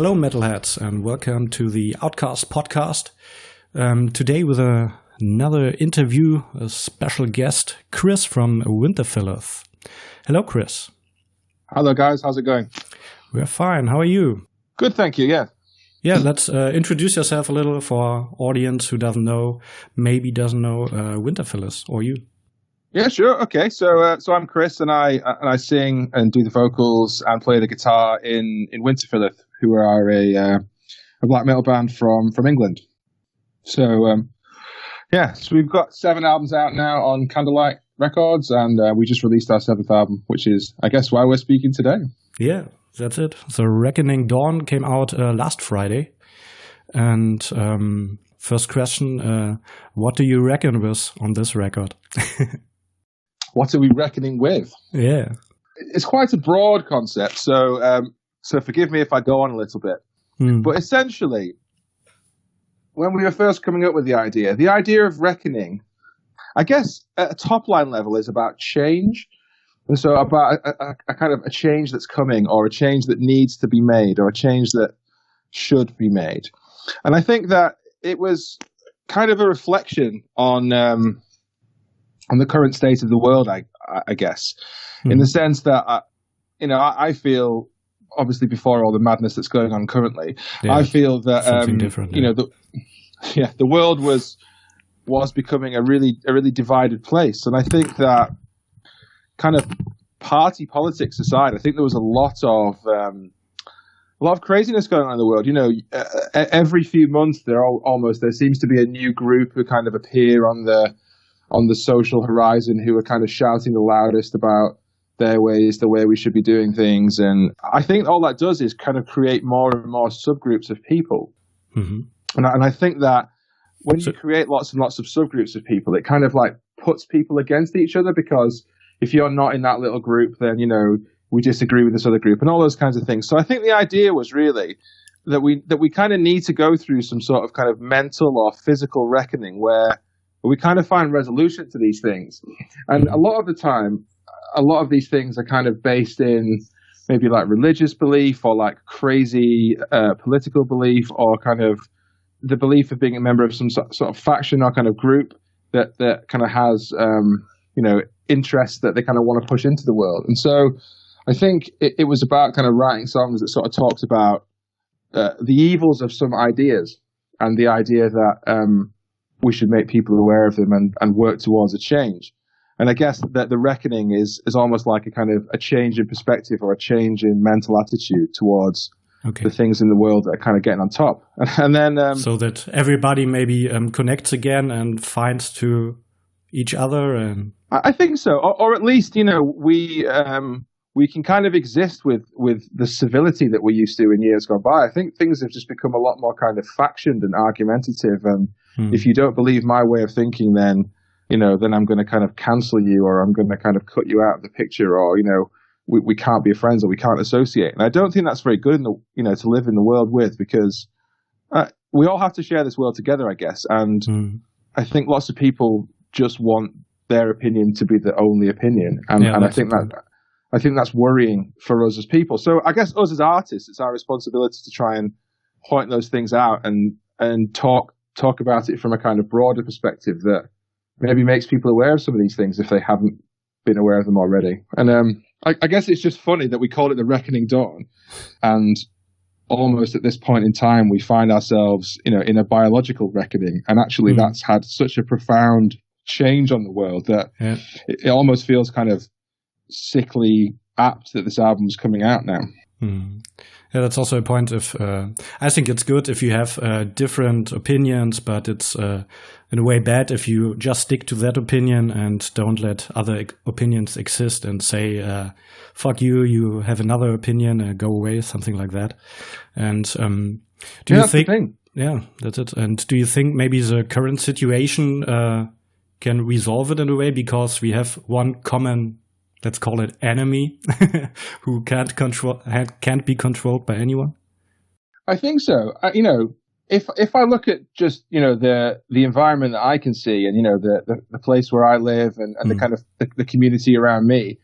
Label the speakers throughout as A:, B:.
A: Hello, metalheads, and welcome to the OVTCAST podcast. Today with another interview, a special guest, Chris from Winterfylleth. Hello, Chris.
B: Hello, guys. How's it going?
A: We're fine. How are you?
B: Good, thank you. Yeah.
A: Yeah, let's introduce yourself a little for our audience who doesn't know Winterfylleth, or you.
B: Yeah, sure. Okay, so I'm Chris, and I sing and do the vocals and play the guitar in Winterfylleth, who are a black metal band from England. So so we've got 7 albums out now on Candlelight Records, and we just released our 7th album, which is, I guess, why we're speaking today.
A: Yeah, that's it. So Reckoning Dawn came out last Friday, and first question: what do you reckon with on this record?
B: What are we reckoning with?
A: Yeah,
B: it's quite a broad concept, so forgive me if I go on a little bit. But essentially, when we were first coming up with the idea of reckoning, I guess at a top line level is about change. And so about a kind of a change that's coming, or a change that needs to be made, or a change that should be made. And I think that it was kind of a reflection on the current state of the world, I guess, in the sense that, I feel, obviously before all the madness that's going on currently, I feel that,
A: something different,
B: the world was becoming a really divided place. And I think that kind of party politics aside, I think there was a lot of craziness going on in the world. Every few months there seems to be a new group who kind of appear on the social horizon who are kind of shouting the loudest about their ways, the way we should be doing things. And I think all that does is kind of create more and more subgroups of people. Mm-hmm. And I think that when you create lots and lots of subgroups of people, it kind of like puts people against each other, because if you're not in that little group, then, we disagree with this other group and all those kinds of things. So I think the idea was really that we kind of need to go through some sort of kind of mental or physical reckoning where we kind of find resolution to these things. And a lot of the time, a lot of these things are kind of based in maybe like religious belief, or like crazy political belief, or kind of the belief of being a member of some sort of faction or kind of group that kind of has, interests that they kind of want to push into the world. And so I think it was about kind of writing songs that sort of talked about the evils of some ideas, and the idea that we should make people aware of them and work towards a change. And I guess that the reckoning is almost like a kind of a change in perspective, or a change in mental attitude towards the things in the world that are kind of getting on top. And then
A: so that everybody maybe connects again and finds to each other. And
B: I think so, or at least we can kind of exist with the civility that we used to in years gone by. I think things have just become a lot more kind of factioned and argumentative. And if you don't believe my way of thinking, then I'm going to kind of cancel you, or I'm going to kind of cut you out of the picture, or, we can't be friends, or we can't associate. And I don't think that's very good to live in the world with, because we all have to share this world together, I guess. And I think lots of people just want their opinion to be the only opinion. And I think that's worrying for us as people. So I guess us as artists, it's our responsibility to try and point those things out and talk about it from a kind of broader perspective that maybe makes people aware of some of these things if they haven't been aware of them already. And I guess it's just funny that we call it the Reckoning Dawn, and almost at this point in time we find ourselves in a biological reckoning, and actually that's had such a profound change on the world that it almost feels kind of sickly apt that this album's coming out now.
A: Yeah, that's also a point of, I think it's good if you have different opinions, but it's in a way bad if you just stick to that opinion and don't let other opinions exist and say, fuck you, you have another opinion, go away, something like that. And do you think, yeah, that's it. And do you think maybe the current situation can resolve it in a way, because we have one common, let's call it, enemy who can't be controlled by anyone?
B: I think so. If I look at just the environment that I can see, and the place where I live, and the kind of the community around me,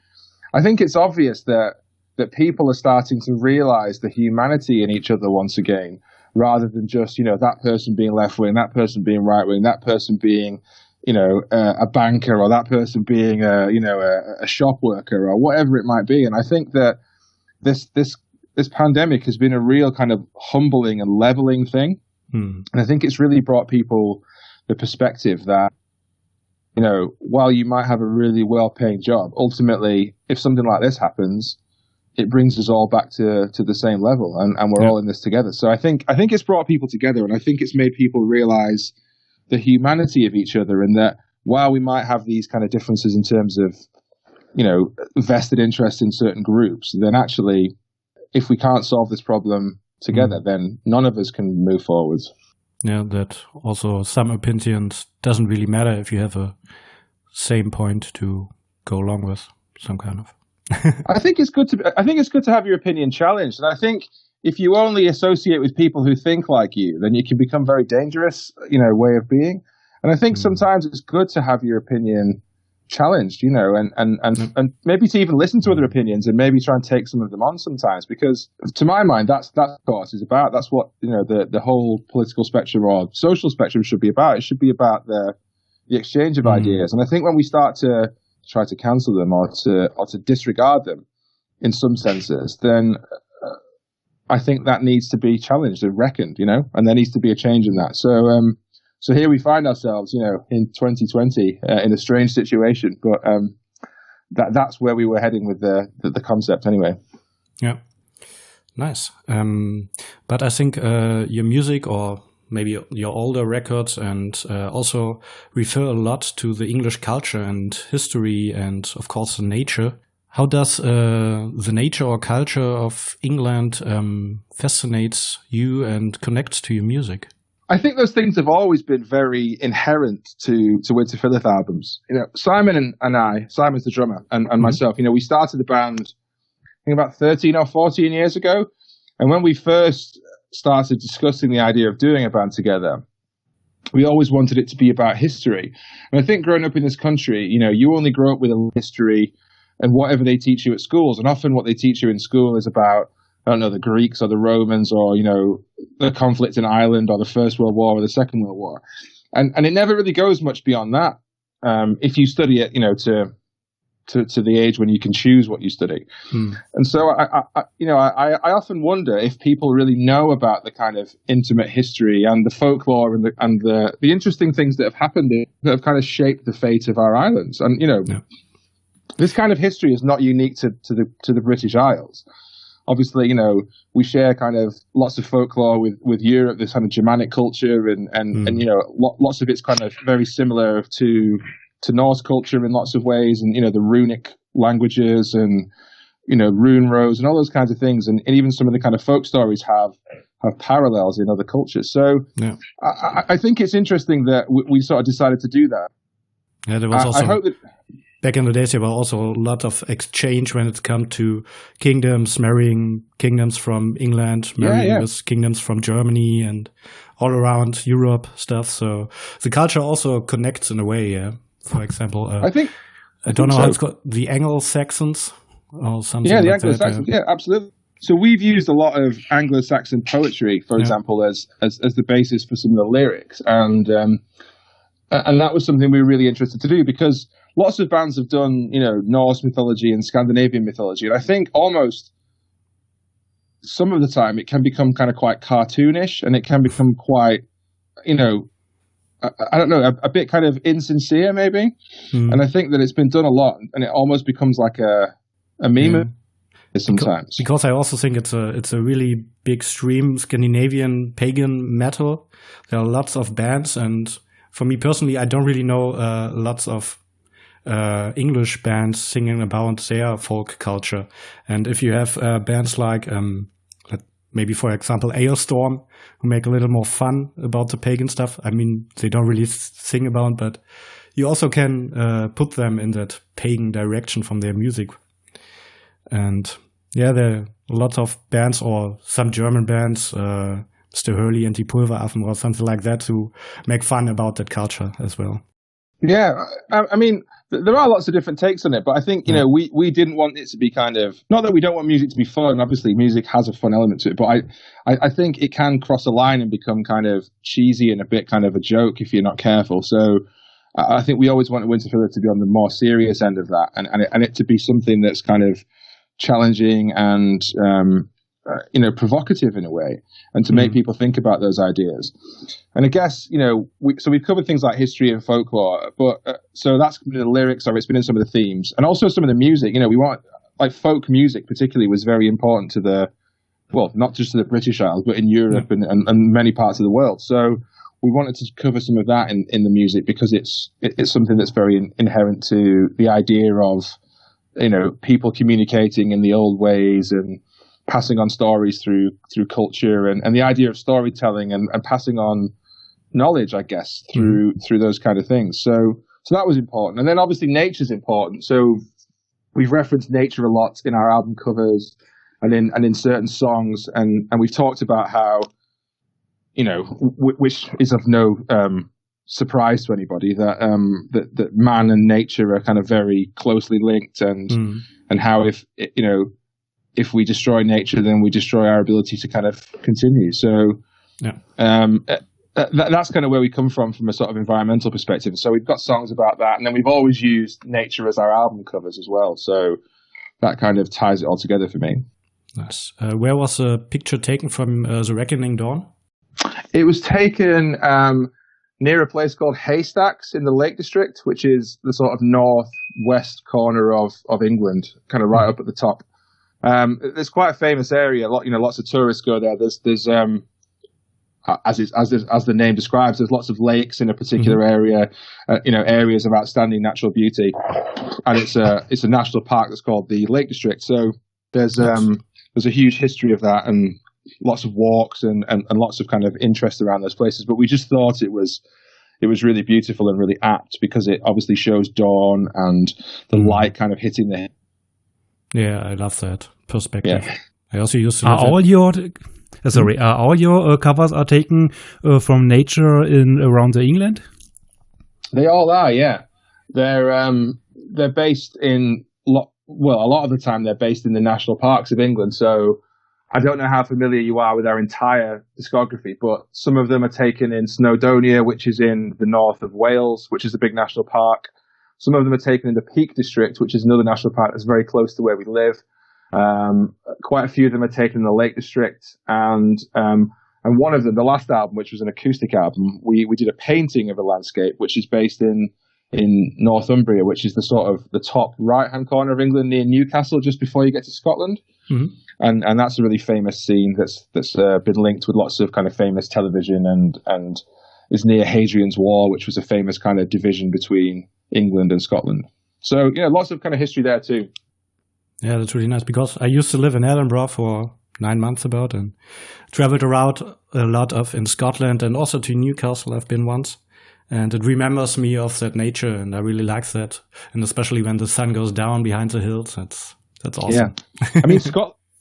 B: I think it's obvious that that people are starting to realize the humanity in each other once again, rather than just, that person being left wing, that person being right wing, that person being, a banker, or that person being a shop worker, or whatever it might be. And I think that this pandemic has been a real kind of humbling and leveling thing. And I think it's really brought people the perspective that, while you might have a really well-paying job, ultimately, if something like this happens, it brings us all back to the same level, and we're all in this together. So I think it's brought people together, and I think it's made people realize the humanity of each other, and that while we might have these kind of differences in terms of, vested interest in certain groups, then actually, if we can't solve this problem together, then none of us can move forwards.
A: Yeah, that also some opinions doesn't really matter if you have a same point to go along with, some kind of.
B: I think it's good to have your opinion challenged, and I think if you only associate with people who think like you, then you can become very dangerous, way of being. And I think sometimes it's good to have your opinion challenged, and maybe to even listen to other opinions and maybe try and take some of them on sometimes, because to my mind, that's what it's about. That's what, the whole political spectrum or social spectrum should be about. It should be about the exchange of ideas. And I think when we start to try to cancel them or to disregard them in some senses, then I think that needs to be challenged and reckoned, and there needs to be a change in that. So here we find ourselves, in 2020, in a strange situation, but that's where we were heading with the concept anyway.
A: Yeah, nice. But I think your music, or maybe your older records, and also refer a lot to the English culture and history, and of course the nature. How does the nature or culture of England fascinates you and connects to your music?
B: I think those things have always been very inherent to Winterfylleth albums. Simon and I, Simon's the drummer, and myself, we started the band, I think about 13 or 14 years ago. And when we first started discussing the idea of doing a band together, we always wanted it to be about history. And I think growing up in this country, you only grow up with a history and whatever they teach you at schools. And often what they teach you in school is about, I don't know, the Greeks or the Romans, or, the conflict in Ireland, or the First World War or the Second World War. And it never really goes much beyond that. If you study it, to the age when you can choose what you study. And so I often wonder if people really know about the kind of intimate history and the folklore and the interesting things that have happened that have kind of shaped the fate of our islands. And, this kind of history is not unique to the British Isles. Obviously, we share kind of lots of folklore with Europe, this kind of Germanic culture, and lots of it's kind of very similar to Norse culture in lots of ways, and, the runic languages and, rune rows and all those kinds of things. And even some of the kind of folk stories have parallels in other cultures. So I think it's interesting that we sort of decided to do that.
A: Yeah, there was also...
B: I hope that...
A: Back in the days, there were also a lot of exchange when it comes to kingdoms, marrying kingdoms from England, marrying with kingdoms from Germany, and all around Europe stuff. So the culture also connects in a way, yeah. For example, I don't know how it's called, the Anglo-Saxons or something like that. Yeah, the Anglo-Saxons,
B: yeah, absolutely. So we've used a lot of Anglo-Saxon poetry, for example, as the basis for some of the lyrics. And that was something we were really interested to do, because lots of bands have done, Norse mythology and Scandinavian mythology. And I think almost some of the time it can become kind of quite cartoonish, and it can become quite, I don't know, a bit kind of insincere maybe. And I think that it's been done a lot, and it almost becomes like a meme sometimes.
A: Because I also think it's a really big stream, Scandinavian pagan metal. There are lots of bands, and for me personally, I don't really know lots of English bands singing about their folk culture. And if you have bands like maybe, for example, Ailstorm, who make a little more fun about the pagan stuff. I mean, they don't really sing about, but you also can put them in that pagan direction from their music. And yeah, there are lots of bands, or some German bands, Mr. Hurley and die Pulveraffen or something like that, to make fun about that culture as well.
B: Yeah, I mean, there are lots of different takes on it, but I think, you know, we didn't want it to be kind of, not that we don't want music to be fun, obviously music has a fun element to it, but I think it can cross a line and become kind of cheesy and a bit kind of a joke if you're not careful. So I think we always wanted Winterfylleth to be on the more serious end of that, and it to be something that's kind of challenging and, you know, provocative in a way, and to make people think about those ideas. And I guess, you know, we've covered things like history and folklore, but so that's been in the lyrics, or it's been in some of the themes, and also some of the music. You know, we want, like, folk music particularly was very important to the, well, not just to the British Isles, but in Europe and many parts of the world. So we wanted to cover some of that in the music, because it's something that's very inherent to the idea of, you know, people communicating in the old ways and passing on stories through culture, and the idea of storytelling and passing on knowledge, I guess, through those kind of things. So that was important. And then obviously nature's important. So we've referenced nature a lot in our album covers and in certain songs, and we've talked about how, you know, which is of no surprise to anybody, that man and nature are kind of very closely linked, and how if we destroy nature, then we destroy our ability to kind of continue. So that's kind of where we come from a sort of environmental perspective. So we've got songs about that, and then we've always used nature as our album covers as well. So that kind of ties it all together for me.
A: Nice. Where was the picture taken from, The Reckoning Dawn?
B: It was taken near a place called Haystacks in the Lake District, which is the sort of northwest corner of England, kind of right up at the top. There's quite a famous area. Lots of tourists go there. There's as the name describes, there's lots of lakes in a particular area. Areas of outstanding natural beauty, and it's a national park that's called the Lake District. So there's a huge history of that, and lots of walks and lots of kind of interest around those places. But we just thought it was really beautiful and really apt, because it obviously shows dawn and the light kind of hitting the.
A: Yeah, I love that perspective. Yeah. I also used to.
C: Are all your covers are taken from nature in around England?
B: They all are. Yeah, they're based in a lot of the time they're based in the national parks of England. So I don't know how familiar you are with our entire discography, but some of them are taken in Snowdonia, which is in the north of Wales, which is a big national park. Some of them are taken in the Peak District, which is another national park that's very close to where we live. Quite a few of them are taken in the Lake District, and one of them, the last album, which was an acoustic album, we did a painting of a landscape which is based in Northumbria, which is the sort of the top right-hand corner of England near Newcastle, just before you get to Scotland. And that's a really famous scene that's been linked with lots of kind of famous television, and is near Hadrian's Wall, which was a famous kind of division between England and Scotland. So yeah, lots of kind of history there too.
A: Yeah, that's really nice, because I used to live in Edinburgh for 9 months about, and traveled around a lot in Scotland, and also to Newcastle I've been once. And it remembers me of that nature, and I really like that. And especially when the sun goes down behind the hills, that's awesome.
B: Yeah, I mean,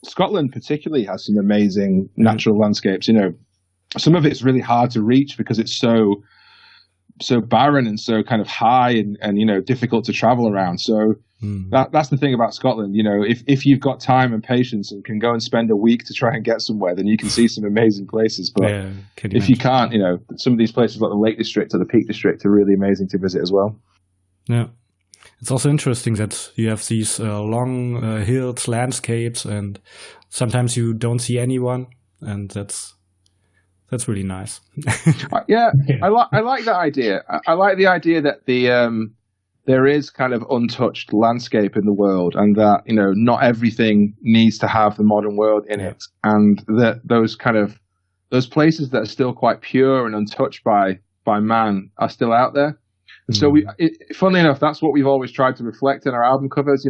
B: Scotland particularly has some amazing natural landscapes. You know, some of it's really hard to reach because it's so barren and so kind of high and difficult to travel around. So that's the thing about Scotland. You know, if you've got time and patience and can go and spend a week to try and get somewhere, then you can see some amazing places. But if you can't, some of these places like the Lake District or the Peak District are really amazing to visit as well.
A: Yeah. It's also interesting that you have these long hills, landscapes, and sometimes you don't see anyone, and that's really nice.
B: Yeah, I like that idea. I like the idea that there is kind of untouched landscape in the world, and that not everything needs to have the modern world in it, and that those places that are still quite pure and untouched by man are still out there. So funnily enough, that's what we've always tried to reflect in our album covers.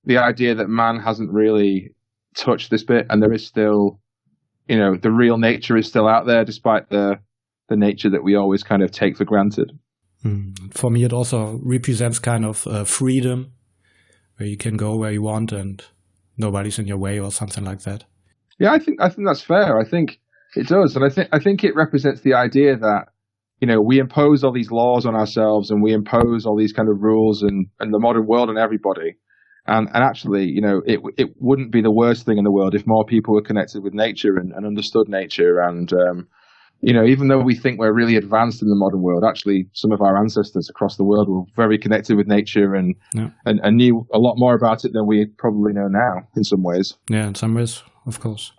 B: The idea that man hasn't really touched this bit, and there is still, the real nature is still out there, despite the nature that we always kind of take for granted.
A: For me, it also represents kind of freedom, where you can go where you want and nobody's in your way or something like that.
B: Yeah, I think that's fair. I think it does, and I think it represents the idea that we impose all these laws on ourselves, and we impose all these kind of rules and the modern world on everybody. And actually, it wouldn't be the worst thing in the world if more people were connected with nature and understood nature. And, even though we think we're really advanced in the modern world, actually some of our ancestors across the world were very connected with nature and knew a lot more about it than we probably know now in some ways.
A: Yeah, in some ways, of course.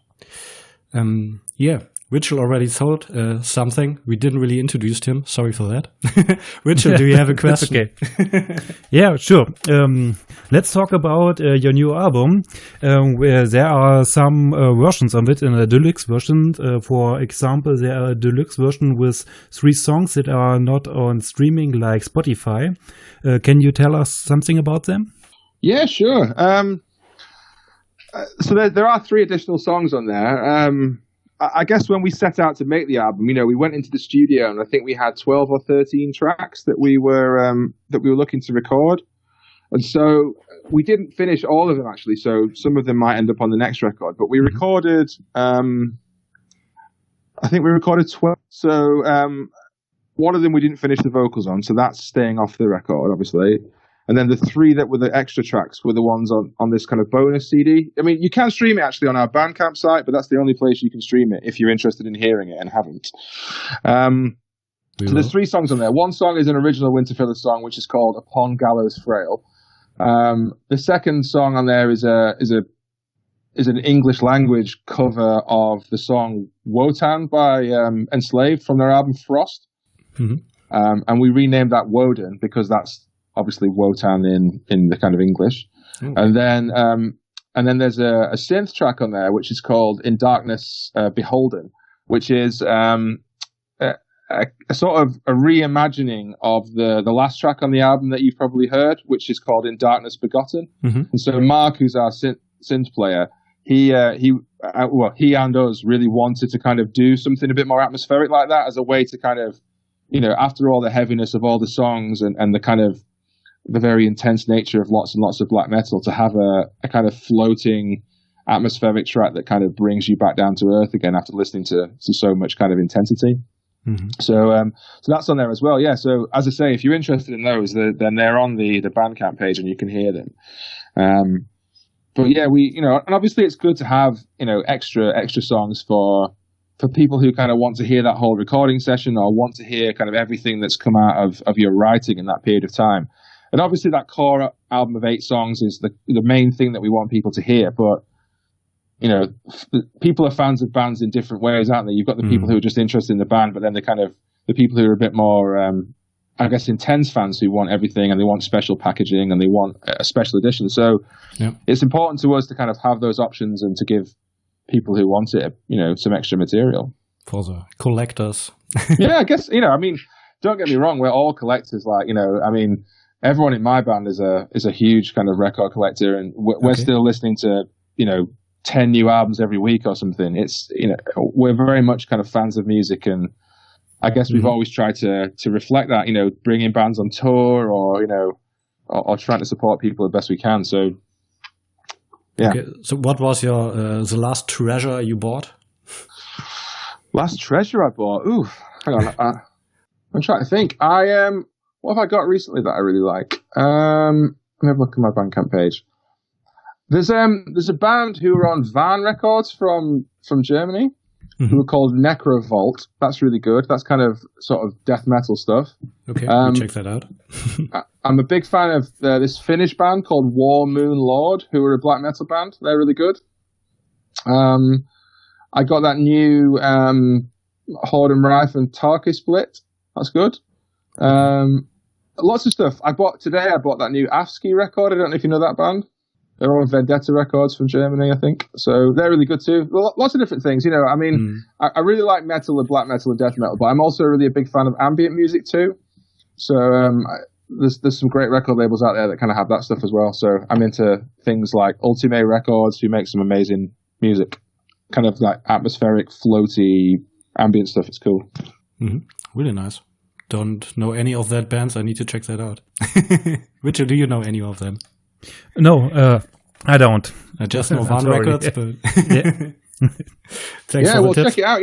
A: Richard already told something. We didn't really introduce him. Sorry for that. Richard, do you have a question?
C: Okay. Yeah, sure. Let's talk about your new album, where there are some versions of it in a deluxe version. For example, there are a deluxe version with 3 songs that are not on streaming like Spotify. Can you tell us something about them?
B: Yeah, sure. So there are 3 additional songs on there. I guess when we set out to make the album, we went into the studio and I think we had 12 or 13 tracks that we were looking to record. And so we didn't finish all of them actually. So some of them might end up on the next record, but we recorded, I think we recorded 12. So, one of them we didn't finish the vocals on. So that's staying off the record, obviously. And then the 3 that were the extra tracks were the ones on this kind of bonus CD. I mean, you can stream it actually on our Bandcamp site, but that's the only place you can stream it if you're interested in hearing it and haven't. So there's 3 songs on there. One song is an original Winterfylleth song, which is called Upon Gallows Frail. The second song on there is an English language cover of the song Wotan by Enslaved from their album Frost. Mm-hmm. And we renamed that Woden because that's obviously Wotan in the kind of English. And then there's a synth track on there which is called In Darkness Beholden, which is a sort of a reimagining of the last track on the album that you've probably heard, which is called In Darkness Begotten. Mm-hmm. And so Mark, who's our synth player, he and us really wanted to kind of do something a bit more atmospheric like that as a way to kind of, after all the heaviness of all the songs and the kind of the very intense nature of lots and lots of black metal, to have a kind of floating atmospheric track that kind of brings you back down to earth again after listening to so much kind of intensity. Mm-hmm. So that's on there as well. Yeah. So as I say, if you're interested in those, then they're on the Bandcamp page and you can hear them. But yeah, and obviously it's good to have, extra songs for people who kind of want to hear that whole recording session or want to hear kind of everything that's come out of your writing in that period of time. And obviously that core album of 8 songs is the main thing that we want people to hear. But, people are fans of bands in different ways, aren't they? You've got the people who are just interested in the band, but then the people who are a bit more, intense fans who want everything and they want special packaging and they want a special edition. So it's important to us to kind of have those options and to give people who want it, some extra material.
A: For the collectors.
B: Yeah, I guess, don't get me wrong, we're all collectors. Everyone in my band is a huge kind of record collector, and we're still listening to 10 new albums every week or something. It's we're very much kind of fans of music, and I guess we've always tried to reflect that, bringing bands on tour or trying to support people the best we can. So yeah.
A: Okay. So what was your the last treasure you bought?
B: Last treasure I bought? Ooh, hang on. I'm trying to think. What have I got recently that I really like? Let me have a look at my Bandcamp page. There's a band who are on Van Records from Germany, who are called Necrovault. That's really good. That's kind of sort of death metal stuff.
A: Okay, we'll check that out.
B: I'm a big fan of this Finnish band called War Moon Lord, who are a black metal band. They're really good. I got that new Horde and Rife and Tarky split. That's good. Lots of stuff. I bought that new Afsky record. I don't know if you know that band. They're on Vendetta Records from Germany, I think. So they're really good too. Lots of different things, I really like metal and black metal and death metal, but I'm also really a big fan of ambient music too. So there's some great record labels out there that kind of have that stuff as well. So I'm into things like Ultimate Records, who make some amazing music, kind of like atmospheric, floaty, ambient stuff. It's cool.
A: Mm-hmm. Really nice. Don't know any of that bands. I need to check that out. Richard, do you know any of them?
C: No, I don't.
A: I just know Van Records,
C: yeah.
A: but
B: Thanks for the tips. Check it out.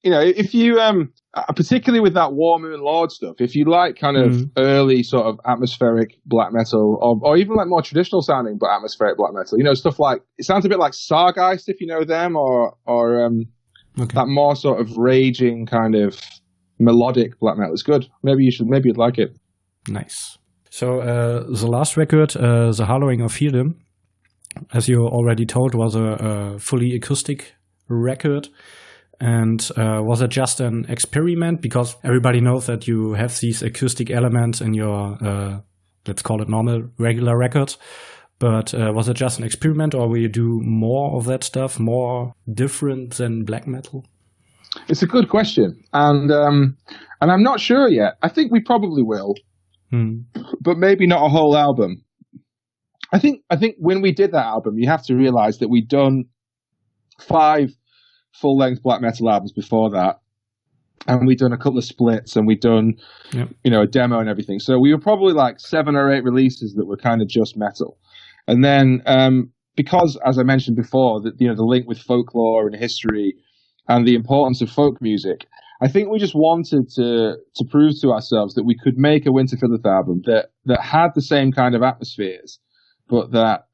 B: if you particularly with that War Moon Lord stuff, if you like kind of early sort of atmospheric black metal, or even like more traditional sounding but atmospheric black metal, stuff like, it sounds a bit like Sargeist, if you know them, or that more sort of raging kind of melodic black metal is good. Maybe you'd like it.
A: Nice. So the last record, The Hallowing of Freedom, as you already told, was a fully acoustic record. And was it just an experiment? Because everybody knows that you have these acoustic elements in your, let's call it normal, regular records. But was it just an experiment, or will you do more of that stuff, more different than black metal?
B: It's a good question. And I'm not sure yet. I think we probably will. But maybe not a whole album. I think when we did that album, you have to realize that we'd done 5 full-length black metal albums before that, and we'd done a couple of splits, and we'd done a demo and everything. So we were probably like 7 or 8 releases that were kind of just metal. And then because, as I mentioned before, that the link with folklore and history and the importance of folk music, I think we just wanted to prove to ourselves that we could make a Winterfylleth album that had the same kind of atmospheres, but that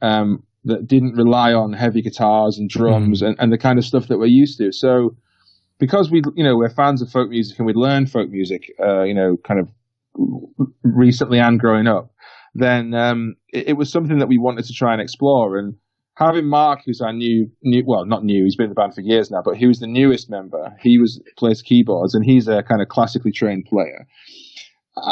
B: didn't rely on heavy guitars and drums and the kind of stuff that we're used to. So because we're fans of folk music and we learned folk music, kind of recently and growing up, then it was something that we wanted to try and explore. And having Mark, who's our not new, he's been in the band for years now, but he was the newest member. He plays keyboards, and he's a kind of classically trained player.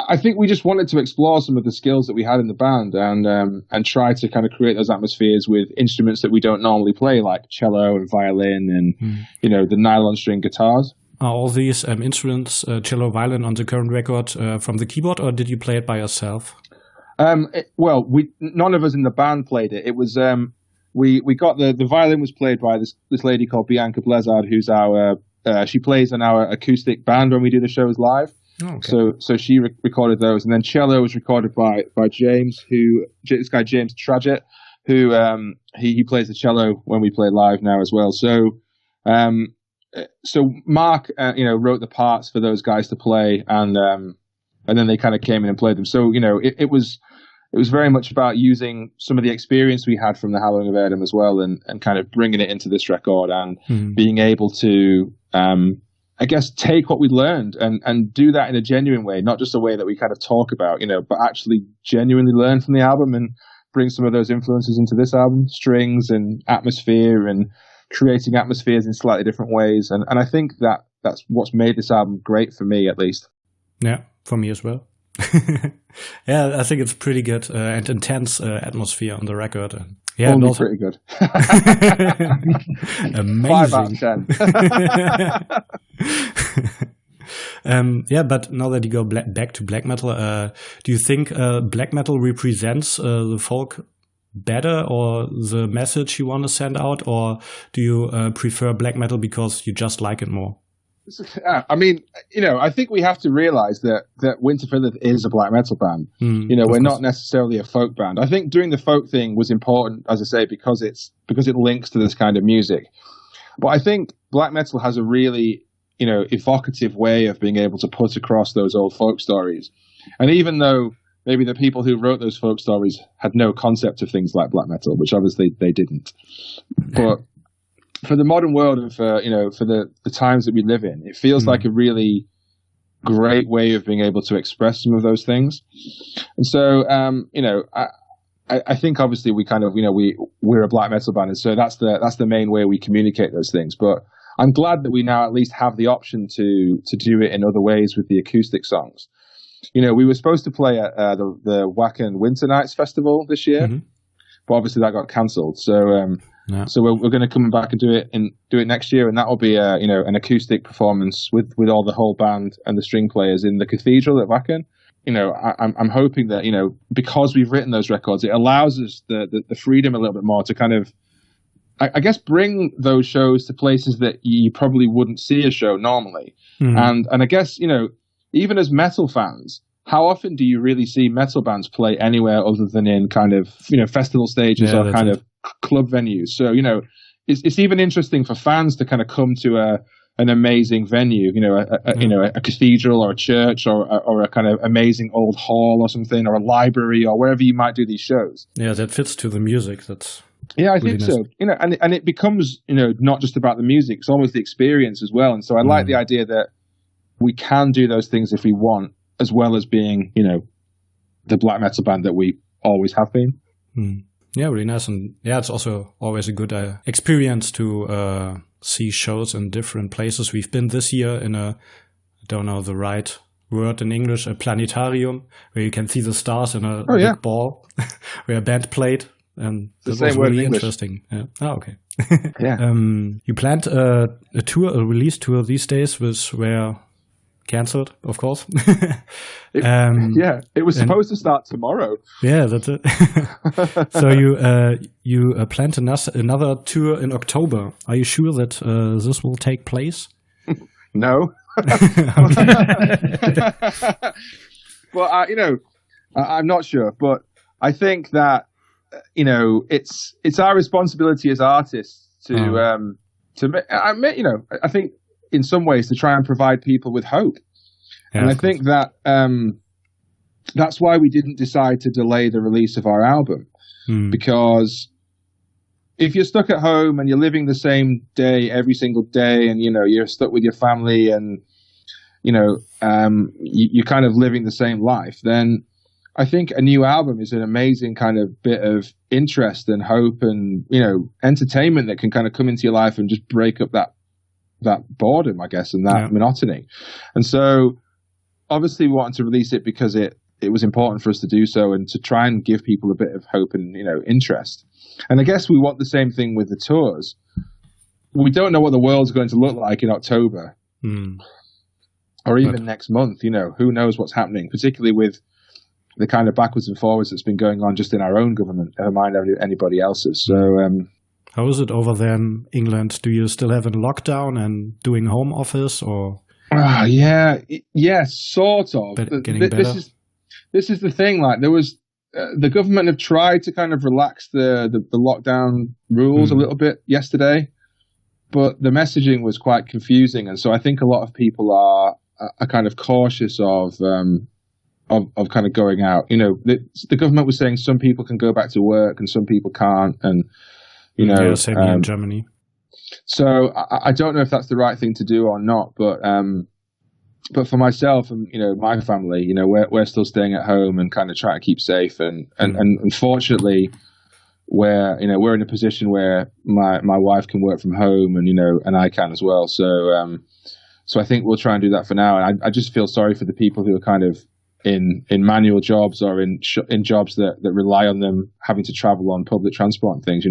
B: I think we just wanted to explore some of the skills that we had in the band and try to kind of create those atmospheres with instruments that we don't normally play, like cello and violin and, the nylon string guitars.
A: Are all these instruments, cello, violin, on the current record from the keyboard, or did you play it by yourself?
B: None of us in the band played it. It was... We got the violin was played by this lady called Bianca Blezard, who's she plays in our acoustic band when we do the shows live. Oh, okay. So she recorded those, and then cello was recorded by James, this guy James Trajet, who he plays the cello when we play live now as well. So Mark wrote the parts for those guys to play, and then they kind of came in and played them. So it was very much about using some of the experience we had from the Hallowing of Freedom as well, and kind of bringing it into this record and being able to, take what we learned and do that in a genuine way, not just a way that we kind of talk about, but actually genuinely learn from the album and bring some of those influences into this album, strings and atmosphere and creating atmospheres in slightly different ways. And I think that's what's made this album great for me, at least.
A: Yeah, for me as well. Yeah, I think it's pretty good and intense atmosphere on the record. Yeah,
B: only pretty good.
A: Amazing.
B: 5 out of
A: 10. Yeah, but now that you go back to black metal, do you think black metal represents the folk better, or the message you want to send out, or do you prefer black metal because you just like it more?
B: I mean, I think we have to realize that Winterfylleth is a black metal band. We're not necessarily a folk band. I think doing the folk thing was important, as I say, because it links to this kind of music. But I think black metal has a really, evocative way of being able to put across those old folk stories. And even though maybe the people who wrote those folk stories had no concept of things like black metal, which obviously they didn't, but for the modern world and for the times that we live in, it feels like a really great way of being able to express some of those things. And so, I think obviously we kind of, we're a black metal band, and so that's the main way we communicate those things. But I'm glad that we now at least have the option to do it in other ways with the acoustic songs. We were supposed to play at the Wacken Winter Nights Festival this year, but obviously that got cancelled. So. So we're going to come back and do it next year, and that will be an acoustic performance with all the whole band and the string players in the cathedral at Wacken. I'm hoping that because we've written those records, it allows us the freedom a little bit more to kind of, I guess, bring those shows to places that you probably wouldn't see a show normally. And I guess even as metal fans, how often do you really see metal bands play anywhere other than in kind of festival stages or kind of club venues? So it's even interesting for fans to kind of come to an amazing venue, a cathedral or a church or a kind of amazing old hall or something, or a library or wherever you might do these shows.
A: Yeah, that fits to the music. That's
B: I
A: really
B: think
A: nice.
B: so. And it becomes, not just about the music, it's almost the experience as well. And so I like the idea that we can do those things if we want, as well as being, the black metal band that we always have been.
A: Yeah, really nice. And yeah, it's also always a good experience to see shows in different places. We've been this year in I don't know the right word in English, a planetarium, where you can see the stars in a big ball, where a band played. And that was really interesting. Yeah. Oh, okay.
B: Yeah.
A: You planned a release tour these days, which were cancelled, of course.
B: It was supposed to start tomorrow.
A: Yeah, that's it. So you planned another tour in October. Are you sure that this will take place?
B: No. Well, I'm not sure, but I think that it's our responsibility as artists to I think in some ways to try and provide people with hope. Yeah, and I think that that's why we didn't decide to delay the release of our album, because if you're stuck at home and you're living the same day every single day, and you're stuck with your family, and you're kind of living the same life, then I think a new album is an amazing kind of bit of interest and hope and entertainment that can kind of come into your life and just break up that boredom, I guess, and that monotony. And so obviously we wanted to release it because it was important for us to do so, and to try and give people a bit of hope and interest. And I guess we want the same thing with the tours. We don't know what the world's going to look like in October or even next month. Who knows what's happening, particularly with the kind of backwards and forwards that's been going on just in our own government, never mind anybody else's. So
A: how is it over there in England? Do you still have a lockdown and doing home office, or? Sort of. Getting better?
B: This is the thing. Like, there was the government have tried to kind of relax the lockdown rules a little bit yesterday, but the messaging was quite confusing, and so I think a lot of people are kind of cautious of kind of going out. The government was saying some people can go back to work and some people can't, and
A: same here in Germany.
B: So I don't know if that's the right thing to do or not, but for myself and my family, we're still staying at home and kind of trying to keep safe, and unfortunately we're in a position where my wife can work from home, and I can as well. So I think we'll try and do that for now. And I just feel sorry for the people who are kind of in manual jobs or in jobs that rely on them having to travel on public transport and things.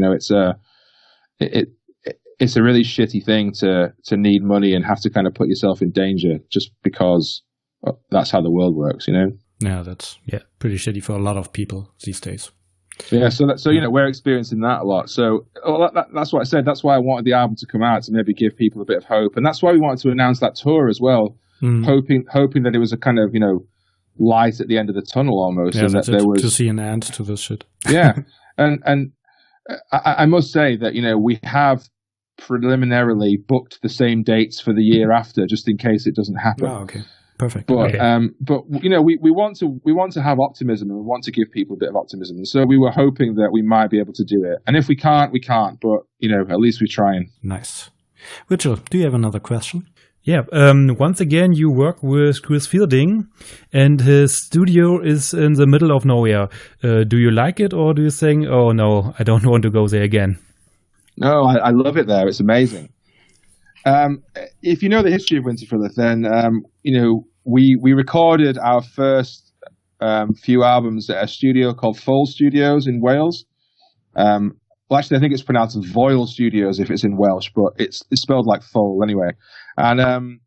B: It's a really shitty thing to need money and have to kind of put yourself in danger just because that's how the world works.
A: Yeah, that's pretty shitty for a lot of people these days.
B: Yeah, so we're experiencing that a lot. So that's what I said. That's why I wanted the album to come out, to maybe give people a bit of hope, and that's why we wanted to announce that tour as well, hoping that it was a kind of light at the end of the tunnel almost, and that there was
A: to see an end to this shit.
B: Yeah, and I must say that we have preliminarily booked the same dates for the year after, just in case it doesn't happen.
A: Oh, okay. Perfect.
B: But we want to have optimism, and we want to give people a bit of optimism. And so we were hoping that we might be able to do it. And if we can't, we can't. But at least we're trying.
A: Nice. Richard, do you have another question?
C: Yeah. Once again, you work with Chris Fielding, and his studio is in the middle of nowhere. Do you like it, or do you think, oh no, I don't want to go there again?
B: No, I love it there. It's amazing. If you know the history of Winterfylleth, then we recorded our first few albums at a studio called Foal Studios in Wales. Well, actually, I think it's pronounced Foil Studios if it's in Welsh, but it's spelled like foal anyway. And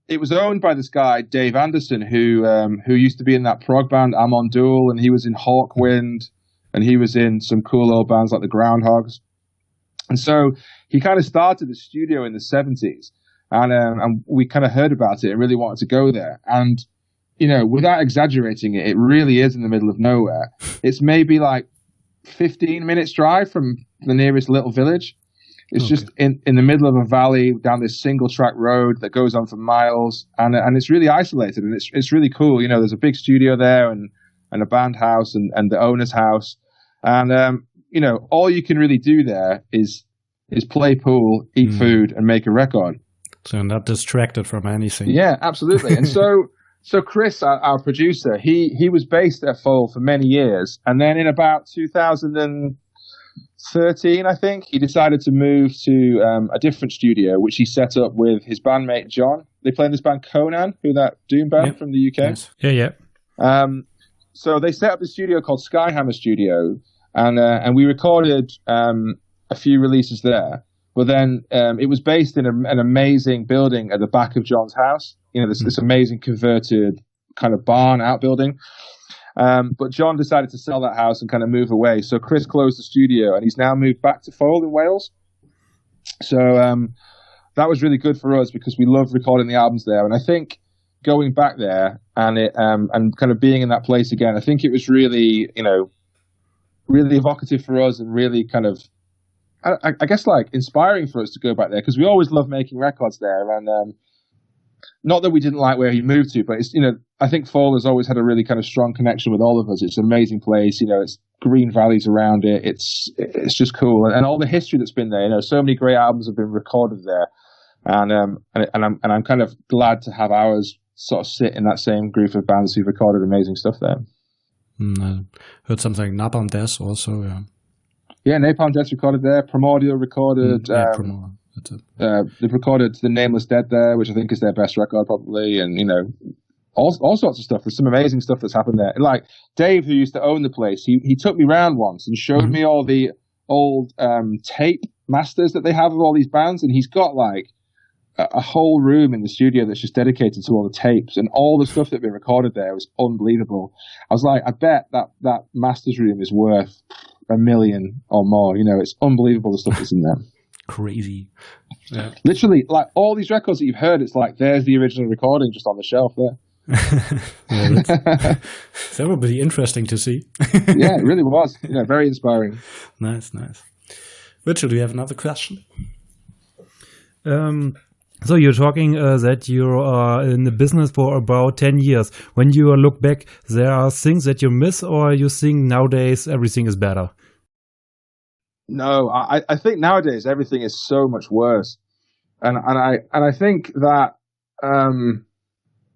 B: it was owned by this guy Dave Anderson, who used to be in that prog band Amon Duel, and he was in Hawkwind, and he was in some cool old bands like the Groundhogs. And so he kind of started the studio in the 70s, and we kind of heard about it and really wanted to go there. And, without exaggerating it, it really is in the middle of nowhere. It's maybe like 15 minutes drive from the nearest little village. It's just in the middle of a valley down this single track road that goes on for miles, and it's really isolated, and it's really cool. You know, there's a big studio there and a band house and the owner's house, and you know, all you can really do there is play pool, eat food, and make a record.
A: So not distracted from anything.
B: Yeah, absolutely. And so Chris, our producer, he was based at Foal for many years, and then in about 2013, I think, he decided to move to a different studio, which he set up with his bandmate John. They play in this band Conan, who that Doom band from the UK.
A: Nice.
C: Yeah.
B: So they set up a studio called Skyhammer Studio, and we recorded a few releases there. But then it was based in an amazing building at the back of John's house. You know, this amazing converted kind of barn outbuilding. But John decided to sell that house and kind of move away. So Chris closed the studio, and he's now moved back to Foal in Wales. So that was really good for us because we loved recording the albums there. And I think going back there and kind of being in that place again, I think it was really, you know, really evocative for us and really kind of, I guess, like inspiring for us to go back there because we always loved making records there. And not that we didn't like where he moved to, but it's, you know, I think Foal has always had a really kind of strong connection with all of us. It's an amazing place, you know, it's green valleys around it. It's just cool. And all the history that's been there, you know, so many great albums have been recorded there. And I'm kind of glad to have ours sort of sit in that same group of bands who've recorded amazing stuff there.
A: I heard something Napalm Death also, yeah.
B: Yeah, Napalm Death recorded there. Primordial recorded.
A: Primordial.
B: They've recorded The Nameless Dead there, which I think is their best record probably, and you know, all sorts of stuff. There's some amazing stuff that's happened there. Like Dave, who used to own the place, he took me around once and showed me all the old tape masters that they have of all these bands, and he's got like a whole room in the studio that's just dedicated to all the tapes, and all the stuff that been recorded there was unbelievable. I was like, I bet that masters room is worth $1 million or more. You know, it's unbelievable the stuff that's in there.
A: Crazy. Yeah.
B: Literally, like all these records that you've heard, it's like there's the original recording just on the shelf there.
A: That would be interesting to see.
B: Yeah, it really was. You know, very inspiring.
A: Nice. Richard, do you have another question?
C: So you're talking that you are in the business for about 10 years. When you look back, there are things that you miss, or you think nowadays everything is better?
B: No, I think nowadays everything is so much worse, and I think that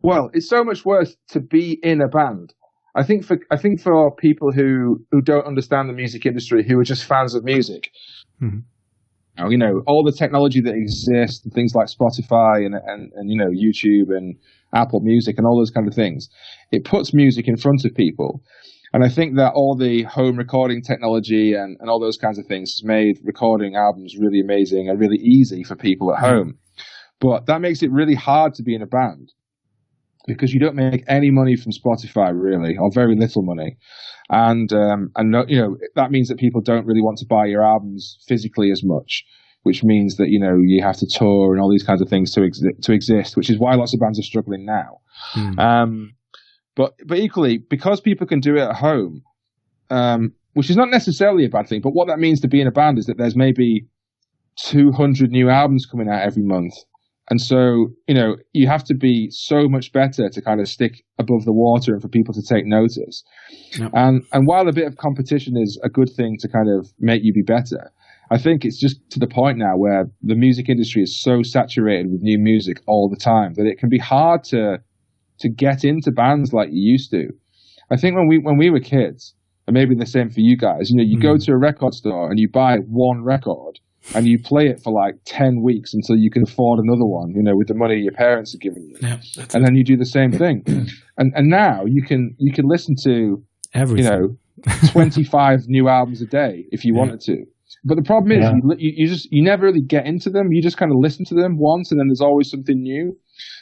B: well, it's so much worse to be in a band. I think for people who don't understand the music industry, who are just fans of music. You know, all the technology that exists, things like Spotify and you know, YouTube and Apple Music and all those kind of things, it puts music in front of people. And I think that all the home recording technology and all those kinds of things has made recording albums really amazing and really easy for people at home. But that makes it really hard to be in a band because you don't make any money from Spotify really, or very little money. And no, you know, that means that people don't really want to buy your albums physically as much, which means that, you know, you have to tour and all these kinds of things to exist, which is why lots of bands are struggling now. But equally, because people can do it at home, which is not necessarily a bad thing, but what that means to be in a band is that there's maybe 200 new albums coming out every month. And so, you know, you have to be so much better to kind of stick above the water and for people to take notice. Yep. And while a bit of competition is a good thing to kind of make you be better, I think it's just to the point now where the music industry is so saturated with new music all the time that it can be hard to get into bands like you used to. I think when we were kids, and maybe the same for you guys, you know, you go to a record store and you buy one record and you play it for like 10 weeks until you can afford another one, you know, with the money your parents are giving you. Yeah, and then you do the same thing. And now you can listen to everything. You know, 25 new albums a day if you wanted to. But the problem is you never really get into them. You just kind of listen to them once and then there's always something new.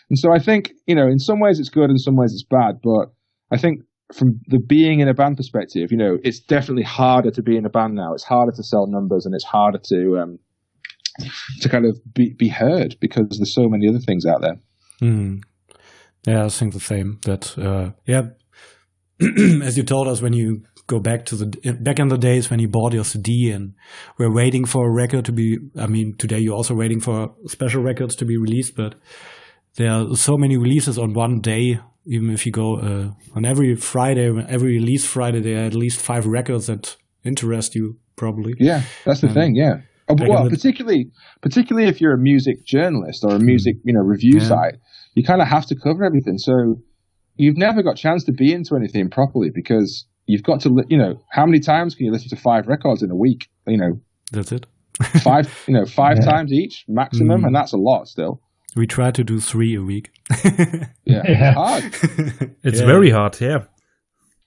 B: And so I think, you know, in some ways it's good, in some ways it's bad. But I think from the being in a band perspective, you know, it's definitely harder to be in a band now. It's harder to sell numbers and it's harder to kind of be heard because there's so many other things out there.
A: Yeah, I think the same. That as you told us, when you go back to back in the days when you bought your CD and were waiting for a record to be, I mean, today you're also waiting for special records to be released, but there are so many releases on one day. Even if you go on every Friday, every release Friday, there are at least 5 records that interest you, probably.
B: Yeah, that's the thing. Yeah. Well, particularly if you're a music journalist or a music, review site, you kind of have to cover everything. So you've never got a chance to be into anything properly because you've got to, how many times can you listen to 5 records in a week?
A: That's it.
B: 5 times each maximum, and that's a lot still.
A: We try to do 3 a week.
B: It's hard.
C: It's very hard, yeah.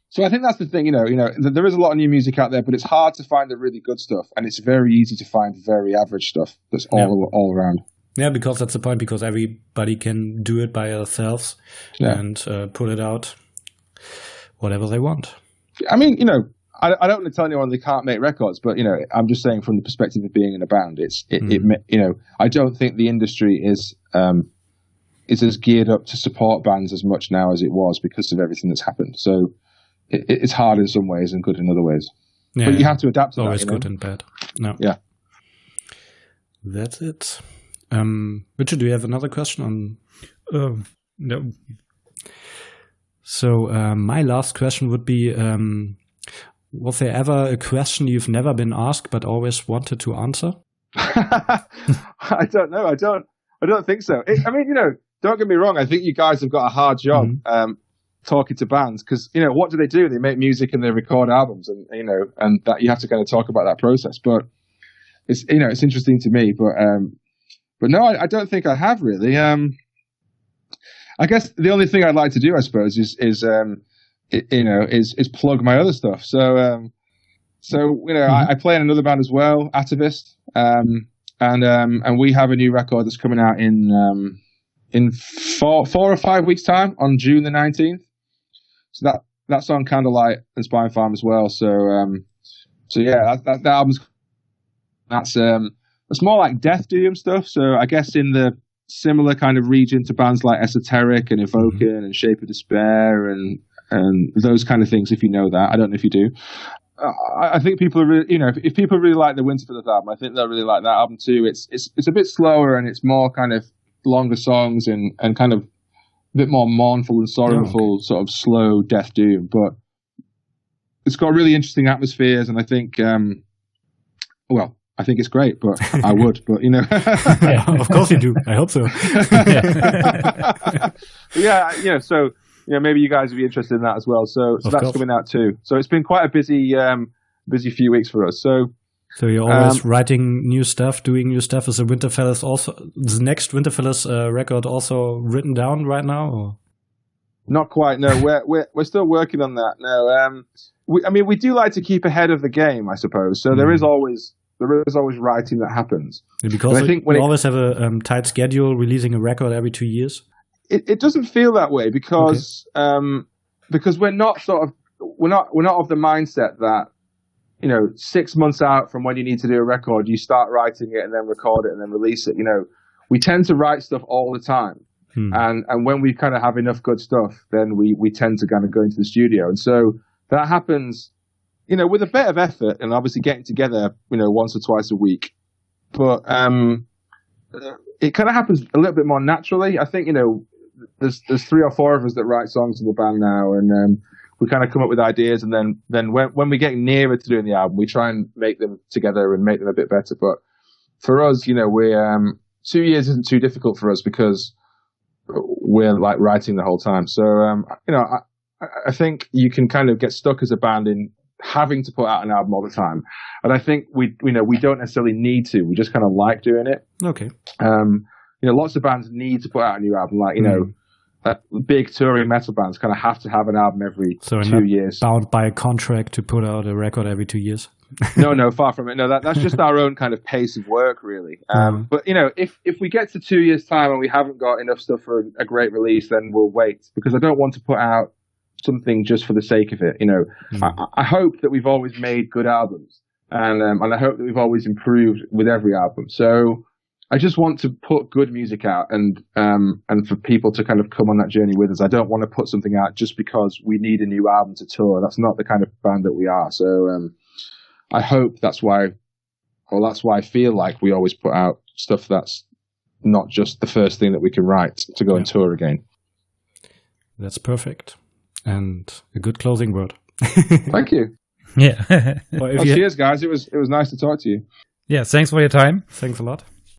B: So I think that's the thing, there is a lot of new music out there, but it's hard to find the really good stuff, and it's very easy to find very average stuff that's all around.
A: Yeah, because that's the point, because everybody can do it by themselves and put it out whatever they want.
B: I mean, I don't want to tell anyone they can't make records, but, I'm just saying from the perspective of being in a band, I don't think the industry is as geared up to support bands as much now as it was because of everything that's happened. So it's hard in some ways and good in other ways. Yeah, but you have to adapt to that.
A: Always good and bad. No.
B: Yeah.
A: That's it. Richard, do you have another question on?
C: No.
A: So my last question would be, was there ever a question you've never been asked but always wanted to answer?
B: I don't know. I don't think so. Don't get me wrong. I think you guys have got a hard job talking to bands because, what do? They make music and they record albums and that you have to kind of talk about that process. But it's, it's interesting to me. But no, I don't think I have really. I guess the only thing I'd like to do, I suppose, is plug my other stuff. So I play in another band as well, Atavist, and we have a new record that's coming out in 4 or 5 weeks' time on June the 19th. So that's on Candlelight and Spine Farm as well. So that album's it's more like death doom stuff. So I guess in the similar kind of region to bands like Esoteric and Evoken and Shape of Despair and those kind of things, if you know that. I don't know if you do. I think people are really, if people really like the Winterfylleth album, I think they'll really like that album too. It's a bit slower and it's more kind of longer songs and kind of a bit more mournful and sorrowful, sort of slow death doom. But it's got really interesting atmospheres, and I think, I think it's great, but I would, but
A: yeah, of course you do. I hope so.
B: So maybe you guys would be interested in that as well. So that's coming out too. So it's been quite a busy few weeks for us. So
A: you're always writing new stuff, doing new stuff. Is the Winterfylleth also the next Winterfylleth record also written down right now? Or?
B: Not quite. No, we're still working on that. No, we do like to keep ahead of the game, I suppose. So there is always writing that happens.
A: Yeah, because I think we always have a tight schedule, releasing a record every 2 years.
B: It doesn't feel that way because we're not of the mindset that 6 months out from when you need to do a record, you start writing it and then record it and then release it. We tend to write stuff all the time, and when we kind of have enough good stuff, then we tend to kind of go into the studio, and so that happens. With a bit of effort and obviously getting together, once or twice a week. But it kind of happens a little bit more naturally. I think, there's 3 or 4 of us that write songs in the band now, and we kind of come up with ideas, and then when we get nearer to doing the album, we try and make them together and make them a bit better. But for us, we're 2 years isn't too difficult for us because we're like writing the whole time. So I think you can kind of get stuck as a band in having to put out an album all the time, and I think we don't necessarily need to. We just kind of like doing it.
A: Okay.
B: Lots of bands need to put out a new album. Like big touring metal bands kind of have to have an album every 2 years.
A: Bound by a contract to put out a record every 2 years.
B: No, far from it. No, that's just our own kind of pace of work, really. But if we get to 2 years' time and we haven't got enough stuff for a great release, then we'll wait, because I don't want to put out something just for the sake of it. I hope that we've always made good albums, and I hope that we've always improved with every album. So I just want to put good music out and for people to kind of come on that journey with us. I don't want to put something out just because we need a new album to tour. That's not the kind of band that we are. So I hope that's why I feel like we always put out stuff that's not just the first thing that we can write to go and tour again.
A: That's perfect. And a good closing word.
B: Thank you.
C: Yeah.
B: Cheers, guys. It was nice to talk to you.
C: Yeah, thanks for your time.
A: Thanks a lot.